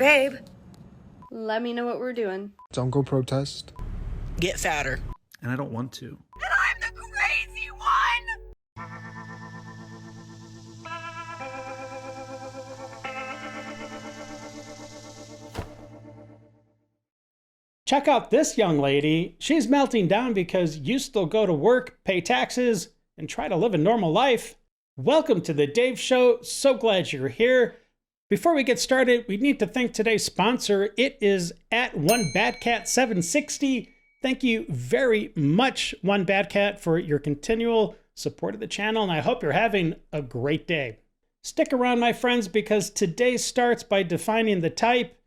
Babe. Let me know what we're doing. Don't go protest. Get fatter. And I don't want to. And I'm the crazy one! Check out this young lady. She's melting down because you still go to work, pay taxes, and try to live a normal life. Welcome to the Dave Show. So glad you're here. Before we get started, we need to thank today's sponsor. It is at OneBadCat760. Thank you very much, OneBadCat, for your continual support of the channel, and I hope you're having a great day. Stick around, my friends, because today starts by defining the type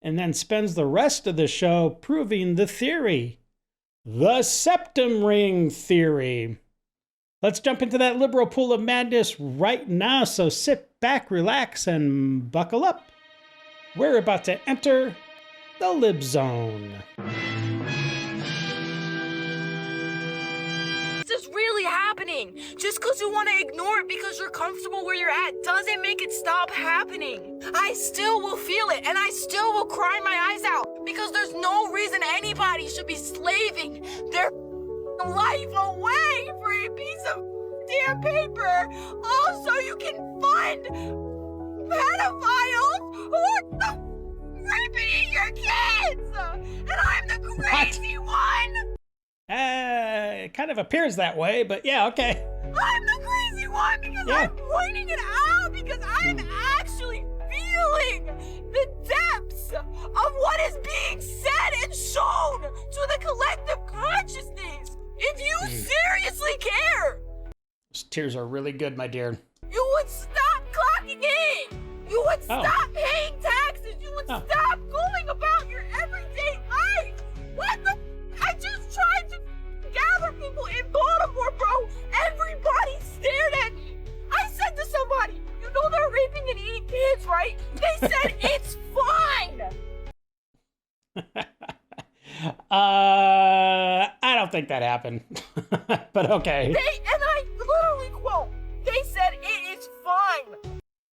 and then spends the rest of the show proving the theory. The septum ring theory. Let's jump into that liberal pool of madness right now, so sit back, relax, and buckle up. We're about to enter the Lib Zone. This is really happening. Just because you want to ignore it because you're comfortable where you're at doesn't make it stop happening. I still will feel it, and I still will cry my eyes out because there's no reason anybody should be slaving their life away for a piece of damn paper. Also, you can fund pedophiles who are raping your kids. And I'm the crazy one. It kind of appears that way, but yeah, okay. I'm the crazy one because I'm pointing it out because I'm actually feeling the depths of what is being said and shown to the collective consciousness. If you seriously care, Those tears are really good, my dear. you would stop clocking in. You would stop paying taxes. You would stop going about your everyday life. What the? I just tried to gather people in Baltimore, bro. Everybody stared at me. I said to somebody, you know they're raping and eating kids, right? They said it's fine. I don't think that happened, but okay. And I literally quote, they said it is fine.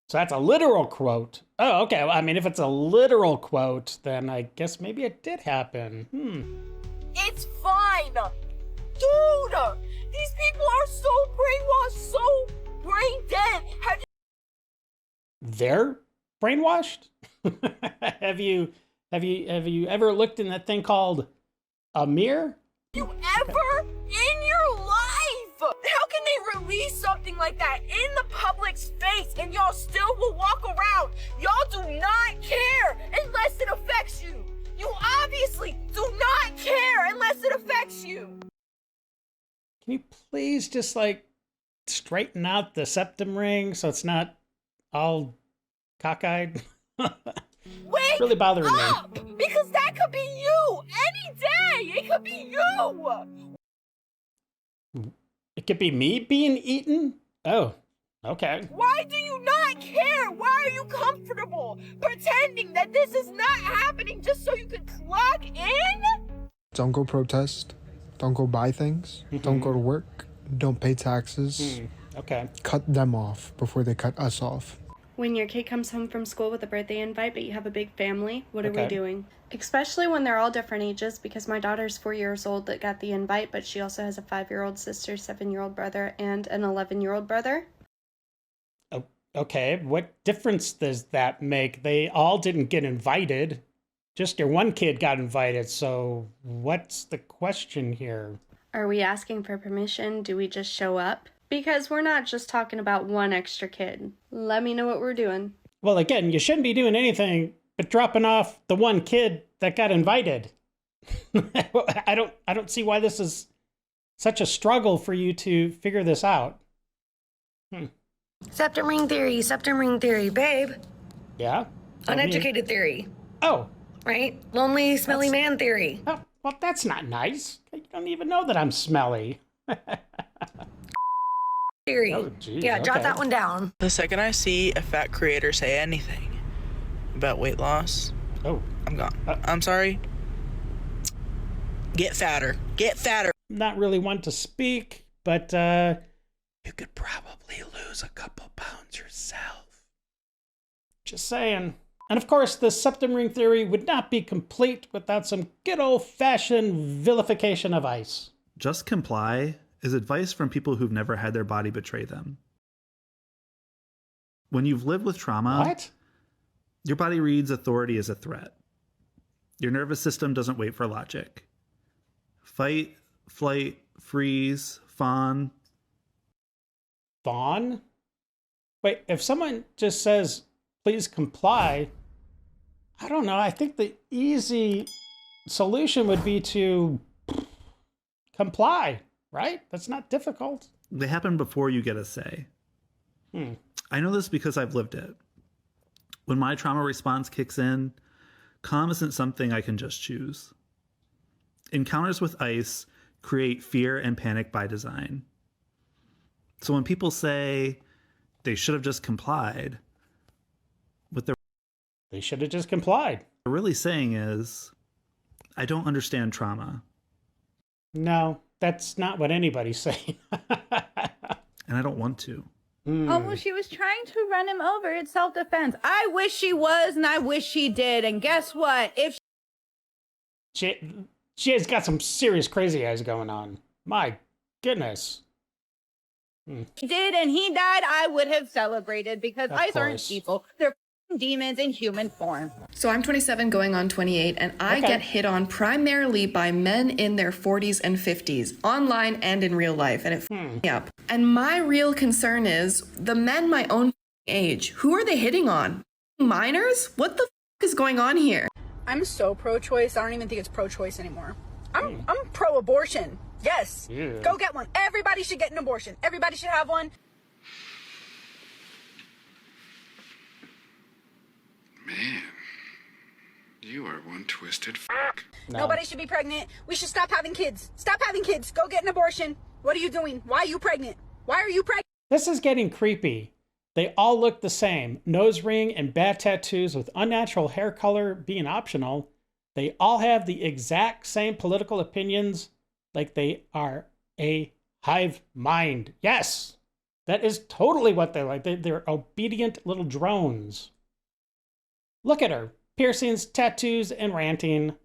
So that's a literal quote. Oh, okay. Well, I mean, if it's a literal quote, then I guess maybe it did happen. It's fine. Dude, these people are so brainwashed, so brain dead. They're brainwashed? Have you ever looked in that thing called a mirror? You ever in your life? How can they release something like that in the public's face and y'all still will walk around? Y'all do not care unless it affects you. You obviously do not care unless it affects you. Can you please just like straighten out the septum ring so it's not all cockeyed? Wake really bothering up, because that could be you any day. It could be you. It could be me being eaten? Oh, okay. Why do you not care? Why are you comfortable pretending that this is not happening just so you can clock in? Don't go protest. Don't go buy things. Don't go to work. Don't pay taxes. Okay. Cut them off before they cut us off. When your kid comes home from school with a birthday invite, but you have a big family, what are we doing? Especially when they're all different ages, because my daughter's 4 years old that got the invite, but she also has a 5-year-old sister, 7-year-old brother, and an 11-year-old brother. Oh, okay. What difference does that make? They all didn't get invited. Just your one kid got invited. So what's the question here? Are we asking for permission? Do we just show up? Because we're not just talking about one extra kid. Let me know what we're doing. Well, again, you shouldn't be doing anything but dropping off the one kid that got invited. I don't see why this is such a struggle for you to figure this out. Septum ring theory, babe. Yeah? Uneducated theory, Oh. right? Lonely, smelly man theory. Oh, well, that's not nice. You don't even know that I'm smelly. Theory. Oh, geez, yeah, jot okay. that one down. The second I see a fat creator say anything about weight loss, I'm gone. I'm sorry. Get fatter. Get fatter. Not really one to speak, but you could probably lose a couple pounds yourself. Just saying. And of course, the septum ring theory would not be complete without some good old-fashioned vilification of ice. Just comply is advice from people who've never had their body betray them. When you've lived with trauma, What? your body reads authority as a threat. Your nervous system doesn't wait for logic. Fight, flight, freeze, fawn. Fawn? Wait, if someone just says, please comply, I don't know. I think the easy solution would be to comply, right? That's not difficult. They happen before you get a say. I know this because I've lived it. When my trauma response kicks in, calm isn't something I can just choose. Encounters with ice create fear and panic by design. So when people say they should have just complied, what They should have just complied. they're really saying is, I don't understand trauma, No, that's not what anybody's saying. and I don't want to. Oh, well, she was trying to run him over. It's self-defense. I wish she was, and I wish she did. And guess what? If She has got some serious crazy eyes going on. My goodness. she did and he died, I would have celebrated because Of ice aren't course. people. They're demons in human form. So I'm 27 going on 28, and I Okay. get hit on primarily by men in their 40s and 50s, online and in real life, and it f***ed me up. And my real concern is the men my own age. Who are they hitting on? Minors? What the is going on here? I'm so pro-choice. I don't even think it's pro-choice anymore. I'm pro-abortion. Yes. Yeah. Go get one. Everybody should get an abortion. Everybody should have one. Man, you are one twisted f***. No. Nobody should be pregnant. We should stop having kids. Stop having kids. Go get an abortion. What are you doing? Why are you pregnant? Why are you pregnant? This is getting creepy. They all look the same. Nose ring and bad tattoos with unnatural hair color being optional. They all have the exact same political opinions, like they are a hive mind. Yes, that is totally what they're like. They're obedient little drones. Look at her. Piercings, tattoos, and ranting.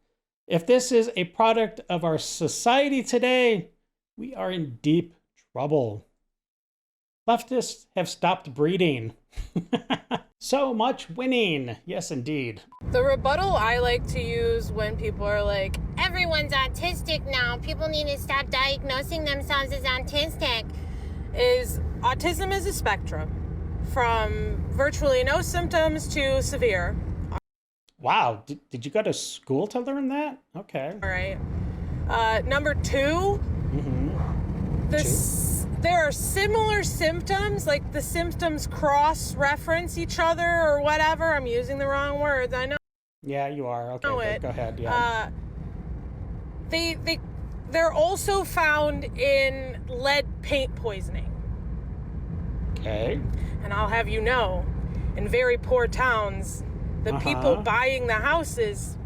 If this is a product of our society today, we are in deep trouble. Leftists have stopped breeding. So much winning. Yes, indeed. The rebuttal I like to use when people are like, everyone's autistic now, people need to stop diagnosing themselves as autistic, is autism is a spectrum from virtually no symptoms to severe. Wow, did you go to school to learn that? Okay. All right. Number two, there are similar symptoms, like the symptoms cross-reference each other or whatever. I'm using the wrong words, I know. Yeah, you are. Okay, go ahead. Yeah. They're also found in lead paint poisoning. Okay. And I'll have you know, in very poor towns, the people buying the houses,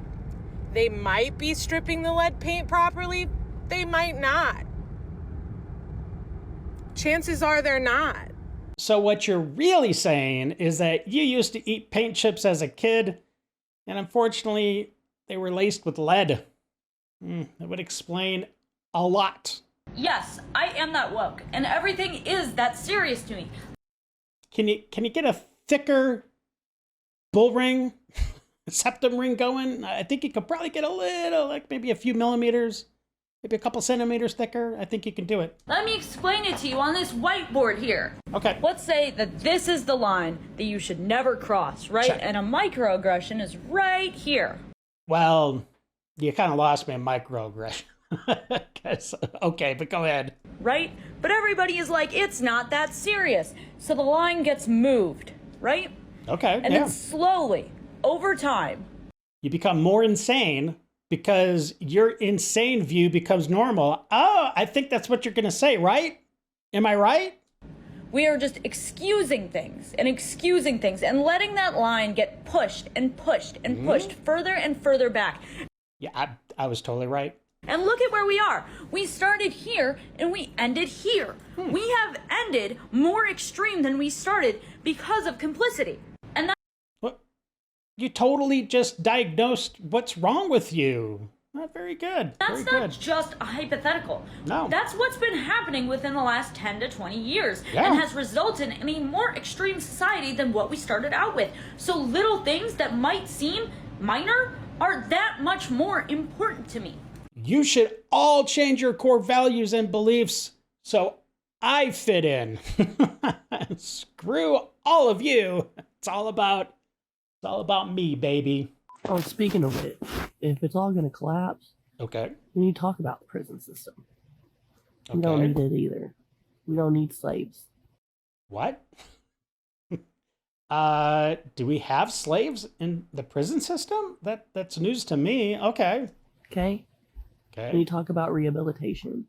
they might be stripping the lead paint properly. They might not. Chances are they're not. So what you're really saying is that you used to eat paint chips as a kid, and unfortunately, they were laced with lead. That would explain a lot. Yes, I am that woke, and everything is that serious to me. Can you get a thicker bull ring, septum ring going? I think you could probably get a little, like maybe a few millimeters, maybe a couple centimeters thicker. I think you can do it. Let me explain it to you on this whiteboard here. Okay. Let's say that this is the line that you should never cross, right? Check. And a microaggression is right here. Well, you kind of lost me in microaggression. Okay, but go ahead. Right? But everybody is like, it's not that serious. So the line gets moved, right? Okay, And then slowly, over time, you become more insane because your insane view becomes normal. Oh, I think that's what you're going to say, right? Am I right? we are just excusing things and letting that line get pushed and pushed and pushed further and further back. Yeah, I was totally right. And look at where we are. We started here and we ended here. We have ended more extreme than we started because of complicity. And that you totally just diagnosed what's wrong with you. Not very good. That's very not good. just a hypothetical. No. That's what's been happening within the last 10 to 20 years and has resulted in a more extreme society than what we started out with. So little things that might seem minor are that much more important to me. You should all change your core values and beliefs so I fit in. Screw all of you. It's all about me, baby. Oh, speaking of which, if it's all going to collapse, okay, we need to talk about the prison system. We don't need it either. We don't need slaves. What? Do we have slaves in the prison system? That's news to me. Okay. Okay. We need to talk about rehabilitation.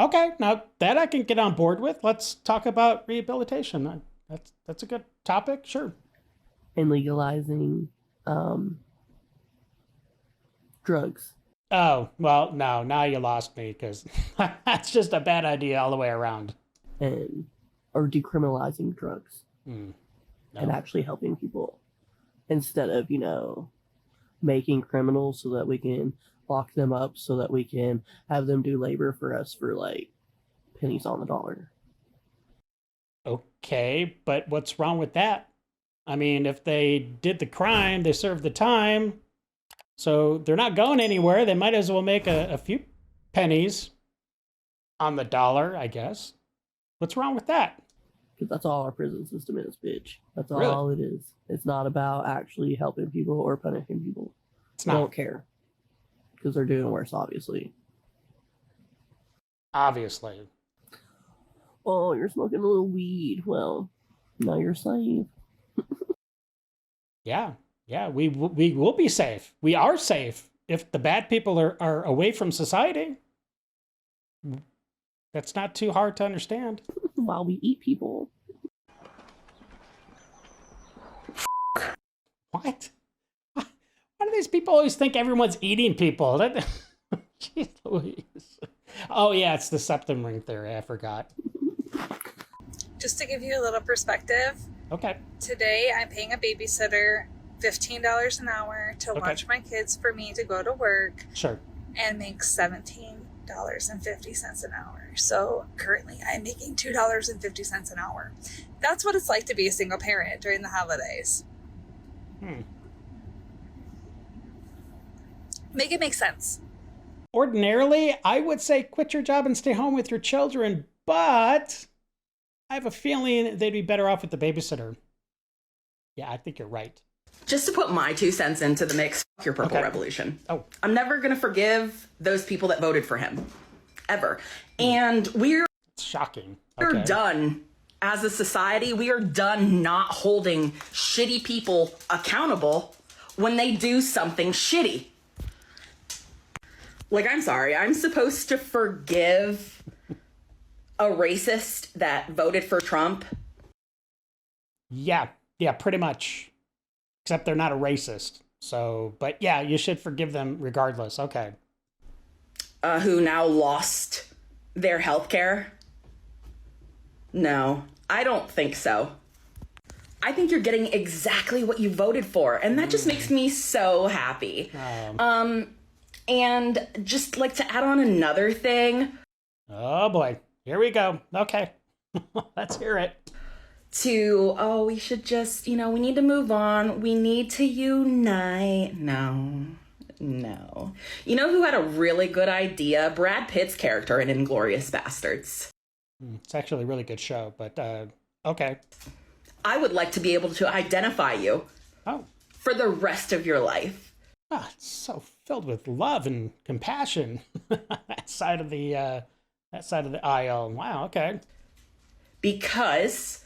Okay, now that I can get on board with. Let's talk about rehabilitation. That's a good topic, sure. And legalizing drugs. Oh, well, no, now you lost me, because that's just a bad idea all the way around. Or decriminalizing drugs. No. And actually helping people. Instead of, making criminals so that we can lock them up so that we can have them do labor for us for, like, pennies on the dollar. Okay, but what's wrong with that? I mean, if they did the crime, they served the time, so they're not going anywhere. They might as well make a few pennies on the dollar, I guess. What's wrong with that? Because that's all our prison system is, bitch. That's Really? all it is. It's not about actually helping people or punishing people. It's I not. don't care. Because they're doing worse, obviously. Obviously. Oh, you're smoking a little weed. Well, now you're a slave. Yeah, we will be safe. We are safe if the bad people are away from society. That's not too hard to understand. While we eat people. What? Why do these people always think everyone's eating people? Jeez Louise. Oh yeah, it's the septum ring theory. I forgot. Just to give you a little perspective. Okay. Today I'm paying a babysitter $15 an hour to watch my kids for me to go to work. Sure. And make $17.50 an hour. So currently I'm making $2.50 an hour. That's what it's like to be a single parent during the holidays. Make it make sense. Ordinarily, I would say quit your job and stay home with your children, but I have a feeling they'd be better off with the babysitter. Yeah, I think you're right. Just to put my 2 cents into the mix, fuck your purple revolution. Oh. I'm never going to forgive those people that voted for him. Ever. And we're shocking. We're done as a society. We are done not holding shitty people accountable when they do something shitty. Like, I'm sorry, I'm supposed to forgive a racist that voted for Trump? Yeah, pretty much. Except they're not a racist. So, but yeah, you should forgive them regardless. Okay. Who now lost their health care? No, I don't think so. I think you're getting exactly what you voted for, and that just makes me so happy. And just like to add on another thing. Oh boy, here we go. Okay, let's hear it. We should just, we need to move on. We need to unite. No. You know who had a really good idea? Brad Pitt's character in Inglourious Bastards. It's actually a really good show, but okay. I would like to be able to identify you for the rest of your life. Ah, it's so filled with love and compassion. that side of the aisle. Wow, okay. Because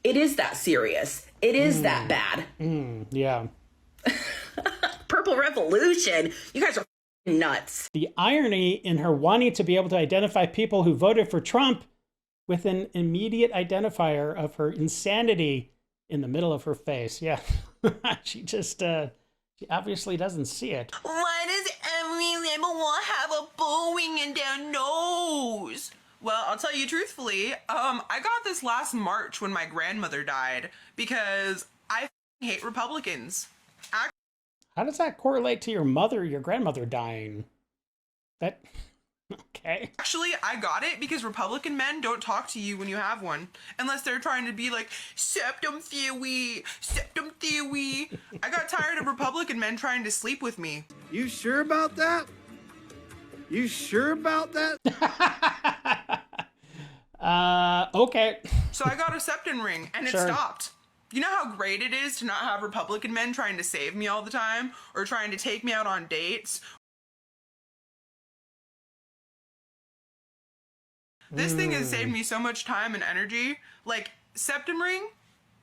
it is that serious. It is that bad. Yeah. Purple Revolution. You guys are nuts. The irony in her wanting to be able to identify people who voted for Trump with an immediate identifier of her insanity in the middle of her face. Yeah. She she obviously doesn't see it. Why does everyone have a bowing in their nose? Well, I'll tell you truthfully, I got this last March when my grandmother died because I hate Republicans. How does that correlate to your grandmother dying? That, okay. Actually, I got it because Republican men don't talk to you when you have one. Unless they're trying to be like, septum theory, septum theory. I got tired of Republican men trying to sleep with me. You sure about that? You sure about that? Okay. So I got a septum ring and it stopped. You know how great it is to not have Republican men trying to save me all the time or trying to take me out on dates? This thing has saved me so much time and energy. Like, septum ring,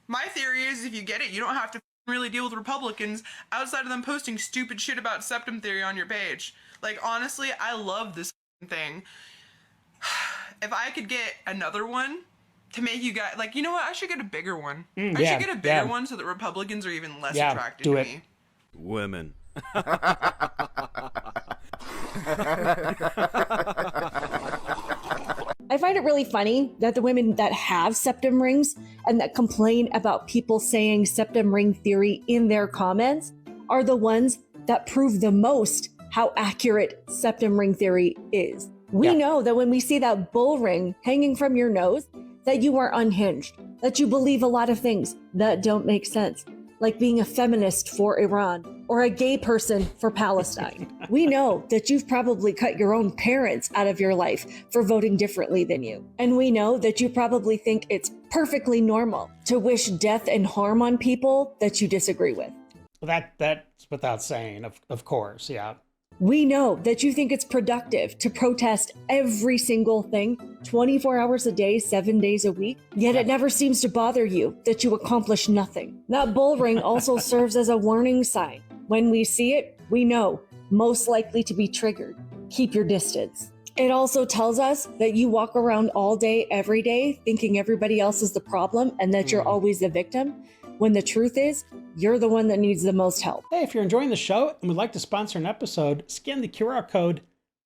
my theory is if you get it, you don't have to really deal with Republicans outside of them posting stupid shit about septum theory on your page. Like, honestly, I love this thing. If I could get another one to make you guys, like, you know what? I should get a bigger one. I should get a bigger one so that Republicans are even less attracted to me. Women. I find it really funny that the women that have septum rings and that complain about people saying septum ring theory in their comments are the ones that prove the most how accurate septum ring theory is. We know that when we see that bull ring hanging from your nose, that you are unhinged, that you believe a lot of things that don't make sense, like being a feminist for Iran or a gay person for Palestine. We know that you've probably cut your own parents out of your life for voting differently than you. And we know that you probably think it's perfectly normal to wish death and harm on people that you disagree with. That's without saying, of course, yeah. We know that you think it's productive to protest every single thing 24 hours a day, 7 days a week, yet it never seems to bother you that you accomplish nothing. That bull ring also serves as a warning sign. When we see it, we know, most likely to be triggered. Keep your distance. It also tells us that you walk around all day, every day, thinking everybody else is the problem and that you're always the victim, when the truth is, you're the one that needs the most help. Hey, if you're enjoying the show and would like to sponsor an episode, scan the QR code.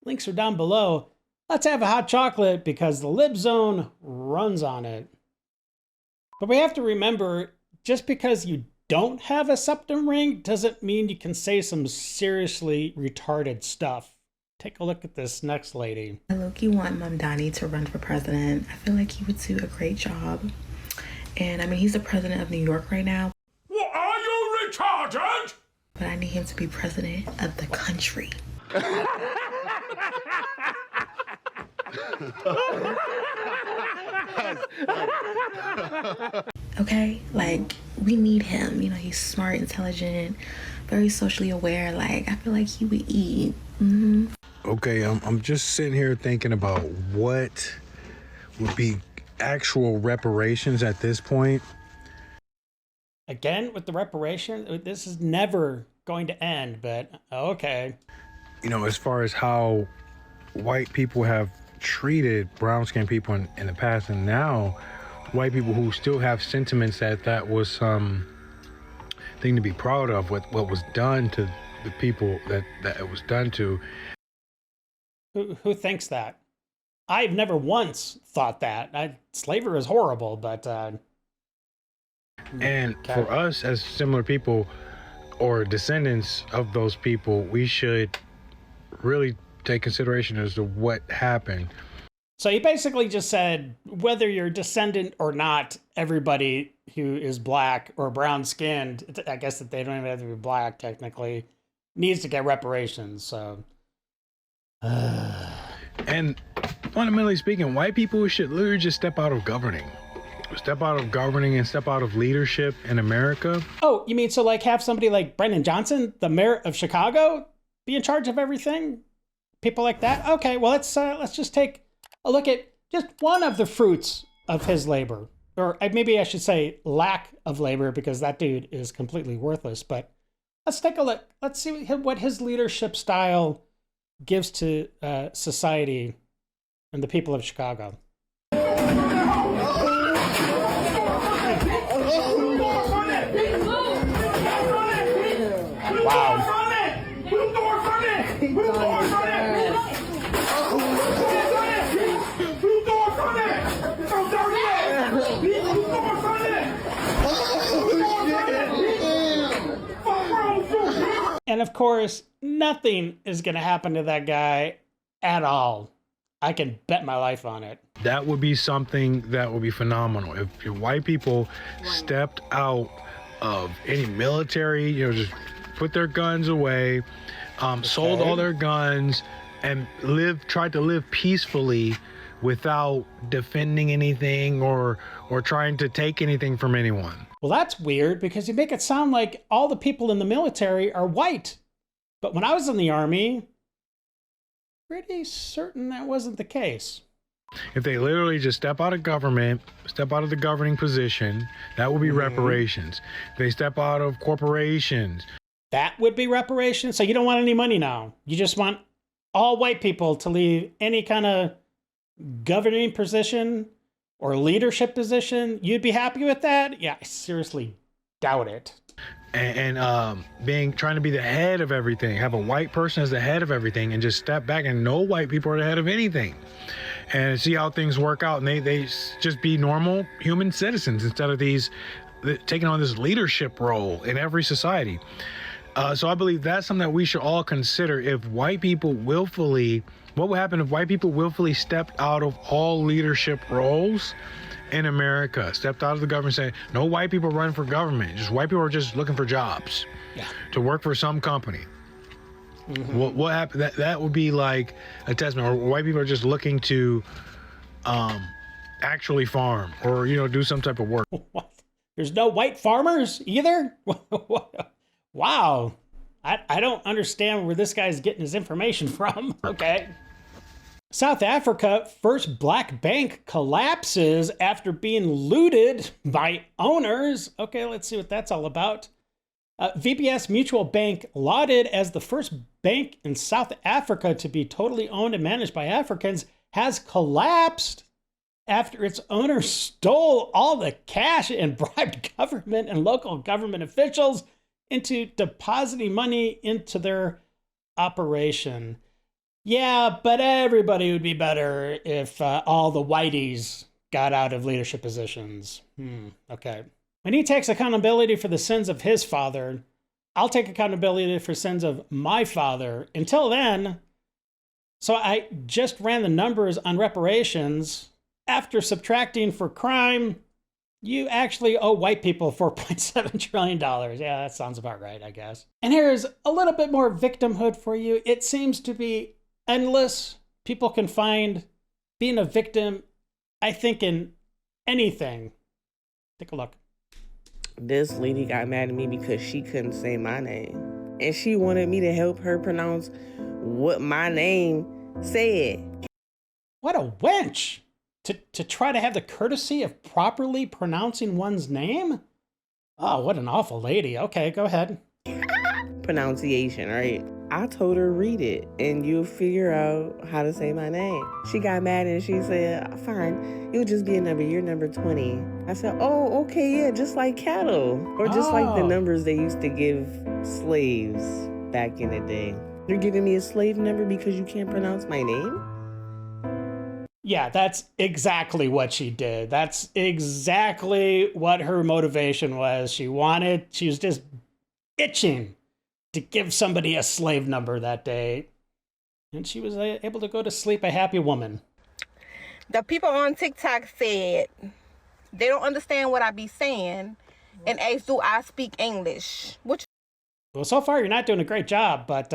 Links are down below. Let's have a hot chocolate because the Lib Zone runs on it. But we have to remember, just because you don't have a septum ring doesn't mean you can say some seriously retarded stuff. Take a look at this next lady. I low-key want Mamdani to run for president. I feel like he would do a great job. And I mean, he's the president of New York right now. What, are you retarded? But I need him to be president of the country. Okay, like, we need him. You know, he's smart, intelligent, very socially aware. Like, I feel like he would eat. Mm-hmm. Okay, I'm just sitting here thinking about what would be actual reparations at this point. Again, with the reparation, this is never going to end, but okay. You know, as far as how white people have treated brown-skinned people in the past, and now white people who still have sentiments that was some thing to be proud of, with what was done to the people that it was done to. Who thinks that? I've never once thought that. Slavery is horrible, but... And for us as similar people or descendants of those people, we should really take consideration as to what happened. So he basically just said, whether you're a descendant or not, everybody who is black or brown-skinned, I guess that they don't even have to be black, technically, needs to get reparations, so... And fundamentally speaking, white people should literally just step out of governing. Step out of governing and step out of leadership in America. Oh, you mean so like have somebody like Brendan Johnson, the mayor of Chicago, be in charge of everything? People like that? Okay, well, let's just take a look at just one of the fruits of his labor. Or maybe I should say lack of labor, because that dude is completely worthless. But let's take a look. Let's see what his leadership style gives to society and the people of Chicago. Wow. And of course, nothing is going to happen to that guy at all. I can bet my life on it. That would be something that would be phenomenal. If white people stepped out of any military, just put their guns away, sold all their guns, and tried to live peacefully without defending anything or trying to take anything from anyone. Well, that's weird because you make it sound like all the people in the military are white. But when I was in the Army, pretty certain that wasn't the case. If they literally just step out of government, step out of the governing position, that would be reparations. If they step out of corporations. That would be reparations? So you don't want any money now. You just want all white people to leave any kind of governing position or leadership position. You'd be happy with that? Yeah, I seriously doubt it. And trying to be the head of everything, have a white person as the head of everything, and just step back and no white people are the head of anything, and see how things work out, and they just be normal human citizens instead of taking on this leadership role in every society. So I believe that's something that we should all consider. If white people what would happen if white people willfully stepped out of all leadership roles in America, stepped out of the government, saying no white people run for government, just white people are just looking for jobs to work for some company. What happened? That would be like a testament. Or white people are just looking to actually farm or do some type of work. What? There's no white farmers either? Wow. I don't understand where this guy's getting his information from. Okay. South Africa, first black bank collapses after being looted by owners. Okay, let's see what that's all about. VBS Mutual Bank, lauded as the first bank in South Africa to be totally owned and managed by Africans, has collapsed after its owners stole all the cash and bribed government and local government officials into depositing money into their operation. Yeah, but everybody would be better if all the whiteys got out of leadership positions. Okay. When he takes accountability for the sins of his father, I'll take accountability for sins of my father. Until then, so I just ran the numbers on reparations. After subtracting for crime, you actually owe white people $4.7 trillion. Yeah, that sounds about right, I guess. And here's a little bit more victimhood for you. It seems to be endless. People can find being a victim, I think, in anything. Take a look. This lady got mad at me because she couldn't say my name. And she wanted me to help her pronounce what my name said. What a wench! To try to have the courtesy of properly pronouncing one's name? Oh, what an awful lady. Okay, go ahead. Pronunciation, right? I told her read it and you'll figure out how to say my name. She got mad and she said, fine, it'll just be a number. You're number 20. I said, oh, okay, yeah, just like cattle. Or just like the numbers they used to give slaves back in the day. You're giving me a slave number because you can't pronounce my name? Yeah, that's exactly what she did. That's exactly what her motivation was. She was just itching to give somebody a slave number that day. And she was able to go to sleep a happy woman. The people on TikTok said they don't understand what I be saying and ask, do I speak English? Well, so far you're not doing a great job, but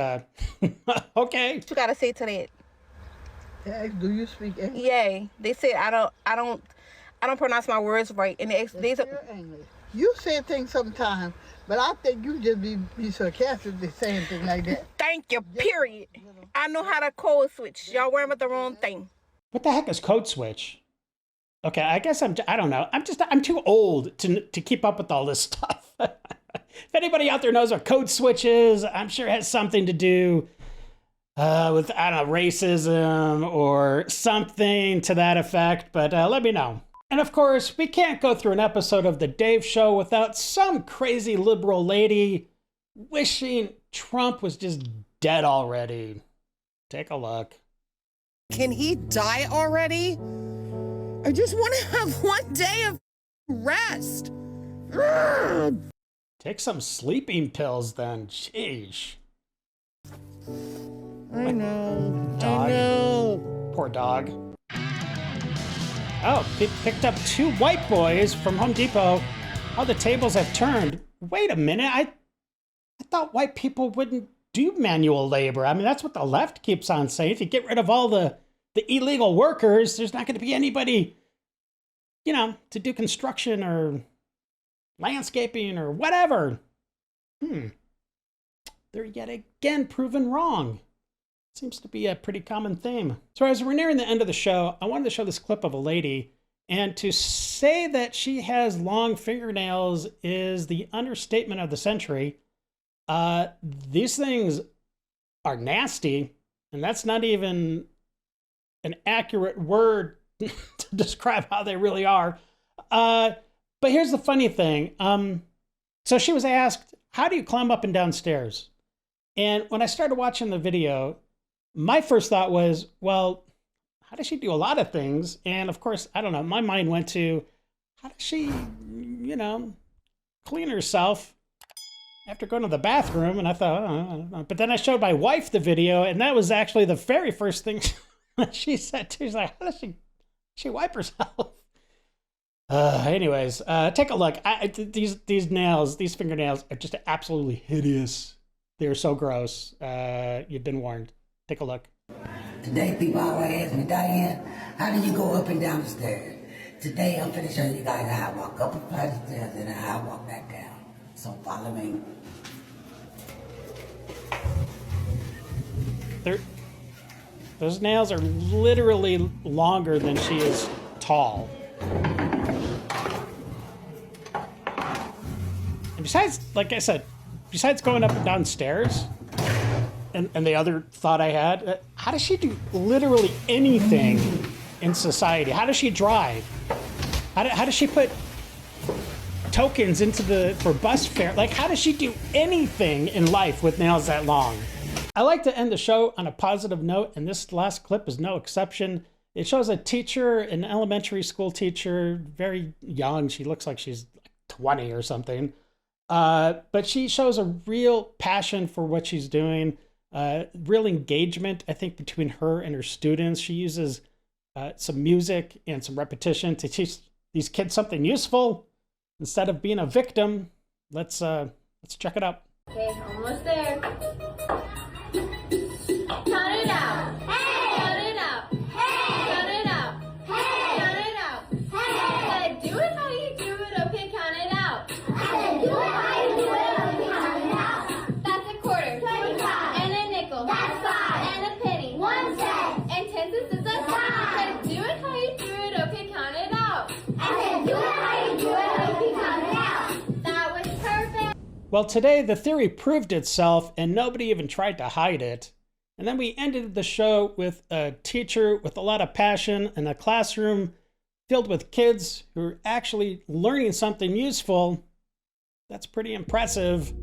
okay. What you gotta say to that? Do you speak English? Yeah, they said I don't pronounce my words right, and they English. You say things sometimes, but I think you just be sarcastically saying things like that. Thank you. Period. I know how to code switch. Y'all worrying about the wrong thing. What the heck is code switch? Okay, I guess I don't know. I'm too old to keep up with all this stuff. If anybody out there knows what code switch is, I'm sure it has something to do with, I don't know, racism or something to that effect, but let me know. And of course, we can't go through an episode of The Dave Show without some crazy liberal lady wishing Trump was just dead already. Take a look. Can he die already? I just want to have one day of rest. Take some sleeping pills then. Sheesh. I know. Dog. I know. Poor dog. Oh, picked up 2 white boys from Home Depot. How the tables have turned. Wait a minute. I thought white people wouldn't do manual labor. I mean, that's what the left keeps on saying. If you get rid of all the illegal workers, there's not going to be anybody, you know, to do construction or landscaping or whatever. They're yet again proven wrong. Seems to be a pretty common theme. So as we're nearing the end of the show, I wanted to show this clip of a lady, and to say that she has long fingernails is the understatement of the century. These things are nasty, and that's not even an accurate word to describe how they really are. But here's the funny thing. So she was asked, how do you climb up and down stairs? And when I started watching the video, my first thought was, well, how does she do a lot of things? And of course, I don't know, my mind went to, how does she, you know, clean herself after going to the bathroom? And I thought, I don't know. But then I showed my wife the video, and that was actually the very first thing she said too. She's like, how does she wipe herself? Anyways, take a look. These nails, these fingernails are just absolutely hideous. They're so gross. You've been warned. Take a look. Today, people always ask me, Diane, how do you go up and down the stairs? Today, I'm finna show you guys how I walk up a flight of stairs and how I walk back down. So follow me. Those nails are literally longer than she is tall. And besides, like I said, besides going up and down stairs, and the other thought I had, how does she do literally anything in society? How does she drive? How does she put tokens for bus fare? Like, how does she do anything in life with nails that long? I like to end the show on a positive note, and this last clip is no exception. It shows a teacher, an elementary school teacher, very young. She looks like she's 20 or something. But she shows a real passion for what she's doing. Real engagement, I think, between her and her students. She uses some music and some repetition to teach these kids something useful instead of being a victim. Let's check it out. Okay, almost there. Count it out. Hey! Count it out. Hey! Count it out. Hey! Count it out. Hey! Do it how you do it. Okay, count it out. Hey! Do it how you do it. Okay, count it out. That's a quarter. 25. And a nickel. That's 5. And a penny. 1 cent. And 10 cents is a dime. Do it how you do it. Okay, count it out. And do it how you do it. Okay, count it out. That was perfect. Well, today the theory proved itself, and nobody even tried to hide it. And then we ended the show with a teacher with a lot of passion and a classroom filled with kids who are actually learning something useful. That's pretty impressive.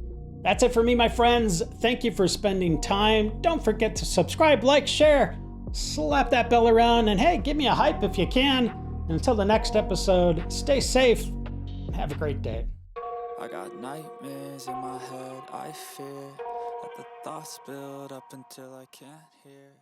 That's it for me, my friends. Thank you for spending time. Don't forget to subscribe, like, share, slap that bell around, and hey, give me a hype if you can. And until the next episode, stay safe and have a great day. I got nightmares in my head, I fear that the thoughts build up until I can't hear.